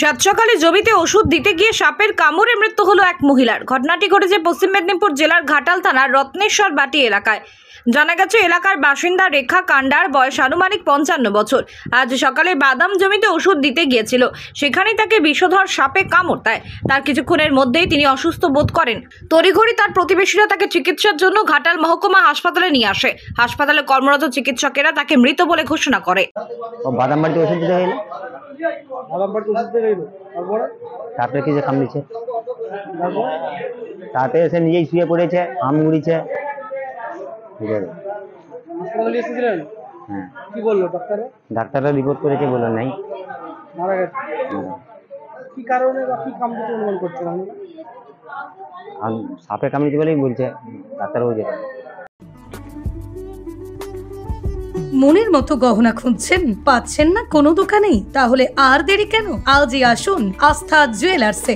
সাত সকালে জমিতে ওষুধ দিতে গিয়ে সাপের কামড়ে মৃত্যু হলো এক মহিলার। ঘটনাটি ঘটেছে পশ্চিম মেদিনীপুর জেলার ঘাটাল থানার রত্নেশ্বর বাটি এলাকায়। জানা গেছে এলাকার বাসিন্দা রেখা কান্ডার বয়স আনুমানিক 55 বছর। আজ সকালে বাদাম জমিতে ওষুধ দিতে গিয়েছিল, সেখানেই তাকে বিষধর সাপে কামড় দেয়। তার কিছুক্ষণের মধ্যেই তিনি অসুস্থ বোধ করেন। তড়িঘড়ি তার প্রতিবেশীরা তাকে চিকিৎসার জন্য ঘাটাল মহকুমা হাসপাতালে নিয়ে আসে। হাসপাতালে কর্মরত চিকিৎসকেরা তাকে মৃত বলে ঘোষণা করে। বাদাম বাড়িতে ওষুধ দিতে গেল, তারপরে কি যে কামড়িছে, তাতে এসে নিজেই শুয়ে পড়েছে, আম মুড়িছে। কি বললো ডাক্তার? ডাক্তাররা রিপোর্ট করেছে, বললো নাই, মারা গেছে। কি কারণে বা কি কামড়িতে অনুমান করছেন? সাপে কামড়িছে বলেই বলছে ডাক্তারবাবু। যেটা মনের মতো গহনা খুঁজছেন, পাচ্ছেন না কোনো দোকানেই? তাহলে আর দেরি কেন, আজই আসুন আস্থা জুয়েলার্সে।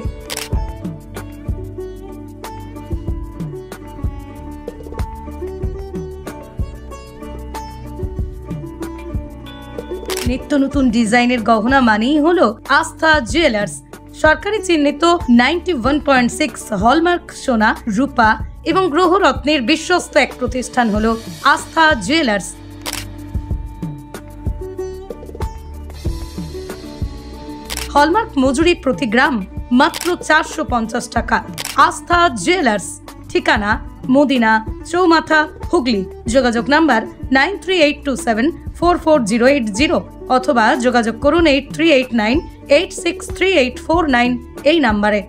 নিত্য নতুন ডিজাইনের গহনা মানেই হলো আস্থা জুয়েলার্স। সরকারি চিহ্নিত 91.6 হলমার্ক সোনা, রূপা এবং গ্রহরত্নের বিশ্বস্ত এক প্রতিষ্ঠান হলো আস্থা জুয়েলার্স। হলমার্ক মজুরি প্রতি গ্রাম মাত্র 450 টাকা। আস্থা জুয়েলার্স, ঠিকানা মদিনা চৌমাথা, হুগলি। যোগাযোগ নাম্বার 9382744080 অথবা যোগাযোগ করুন 8389863849 এই নাম্বারে।